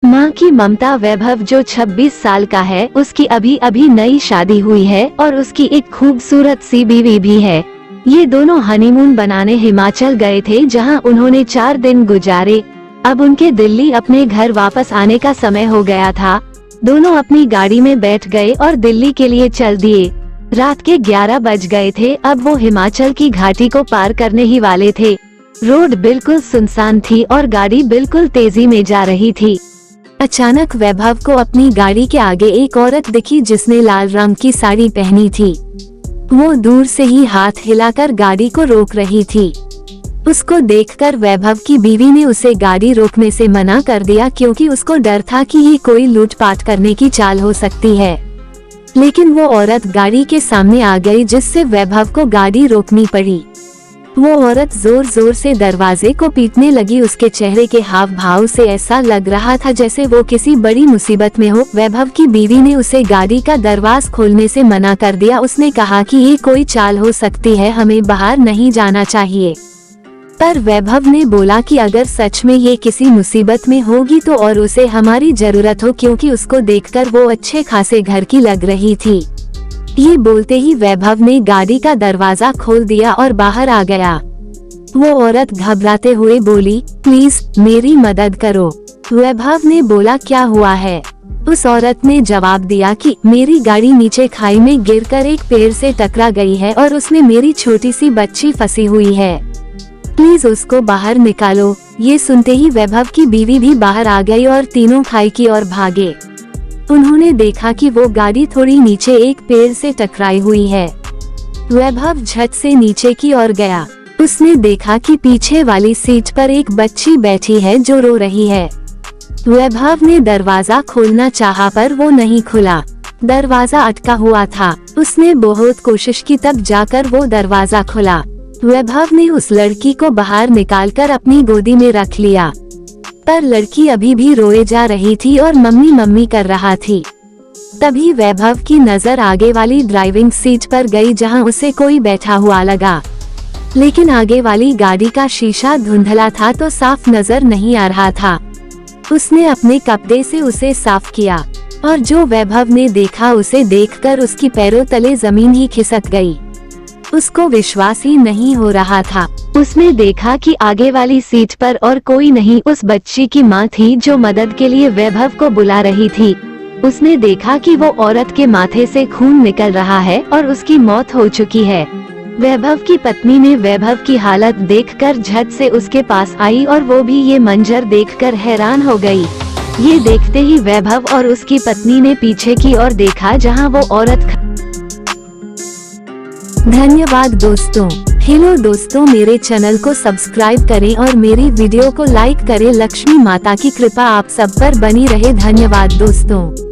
माँ की ममता। वैभव जो 26 साल का है, उसकी अभी अभी नई शादी हुई है और उसकी एक खूबसूरत सी बीवी भी है। ये दोनों हनीमून बनाने हिमाचल गए थे, जहाँ उन्होंने 4 दिन गुजारे। अब उनके दिल्ली अपने घर वापस आने का समय हो गया था। दोनों अपनी गाड़ी में बैठ गए और दिल्ली के लिए चल दिए। रात के 11 बज गए थे। अब वो हिमाचल की घाटी को पार करने ही वाले थे। रोड बिल्कुल सुनसान थी और गाड़ी बिल्कुल तेजी में जा रही थी। अचानक वैभव को अपनी गाड़ी के आगे एक औरत दिखी, जिसने लाल रंग की साड़ी पहनी थी। वो दूर से ही हाथ हिलाकर गाड़ी को रोक रही थी। उसको देखकर वैभव की बीवी ने उसे गाड़ी रोकने से मना कर दिया, क्योंकि उसको डर था कि ये कोई लूटपाट करने की चाल हो सकती है। लेकिन वो औरत गाड़ी के सामने आ गई, जिससे वैभव को गाड़ी रोकनी पड़ी। वो औरत जोर जोर से दरवाजे को पीटने लगी। उसके चेहरे के हाव भाव से ऐसा लग रहा था जैसे वो किसी बड़ी मुसीबत में हो। वैभव की बीवी ने उसे गाड़ी का दरवाजा खोलने से मना कर दिया। उसने कहा कि ये कोई चाल हो सकती है, हमें बाहर नहीं जाना चाहिए। पर वैभव ने बोला कि अगर सच में ये किसी मुसीबत में होगी तो और उसे हमारी जरूरत हो, क्योंकि उसको देखकर वो अच्छे खासे घर की लग रही थी। ये बोलते ही वैभव ने गाड़ी का दरवाजा खोल दिया और बाहर आ गया। वो औरत घबराते हुए बोली, प्लीज मेरी मदद करो। वैभव ने बोला, क्या हुआ है? उस औरत ने जवाब दिया कि मेरी गाड़ी नीचे खाई में गिरकर एक पेड़ से टकरा गई है और उसमें मेरी छोटी सी बच्ची फंसी हुई है। प्लीज उसको बाहर निकालो। ये सुनते ही वैभव की बीवी भी बाहर आ गई और तीनों खाई की ओर भागे। उन्होंने देखा कि वो गाड़ी थोड़ी नीचे एक पेड़ से टकराई हुई है। वैभव झट से नीचे की ओर गया। उसने देखा कि पीछे वाली सीट पर एक बच्ची बैठी है जो रो रही है। वैभव ने दरवाजा खोलना चाहा पर वो नहीं खुला। दरवाजा अटका हुआ था। उसने बहुत कोशिश की, तब जाकर वो दरवाजा खुला। वैभव ने उस लड़की को बाहर निकालकर अपनी गोदी में रख लिया, पर लड़की अभी भी रोए जा रही थी और मम्मी मम्मी कर रहा थी। तभी वैभव की नजर आगे वाली ड्राइविंग सीट पर गई, जहां उसे कोई बैठा हुआ लगा। लेकिन आगे वाली गाड़ी का शीशा धुंधला था तो साफ नजर नहीं आ रहा था। उसने अपने कपड़े से उसे साफ किया और जो वैभव ने देखा उसे देखकर उसकी पैरों तले जमीन ही खिसक गई। उसको विश्वास ही नहीं हो रहा था। उसने देखा कि आगे वाली सीट पर और कोई नहीं, उस बच्ची की माँ थी जो मदद के लिए वैभव को बुला रही थी। उसने देखा कि वो औरत के माथे से खून निकल रहा है और उसकी मौत हो चुकी है। वैभव की पत्नी ने वैभव की हालत देखकर झट से उसके पास आई और वो भी ये मंजर देखकर हैरान हो गई। ये देखते ही वैभव और उसकी पत्नी ने पीछे की ओर देखा, जहाँ वो औरत। धन्यवाद दोस्तों। हेलो दोस्तों, मेरे चैनल को सब्सक्राइब करें और मेरी वीडियो को लाइक करें। लक्ष्मी माता की कृपा आप सब पर बनी रहे। धन्यवाद दोस्तों।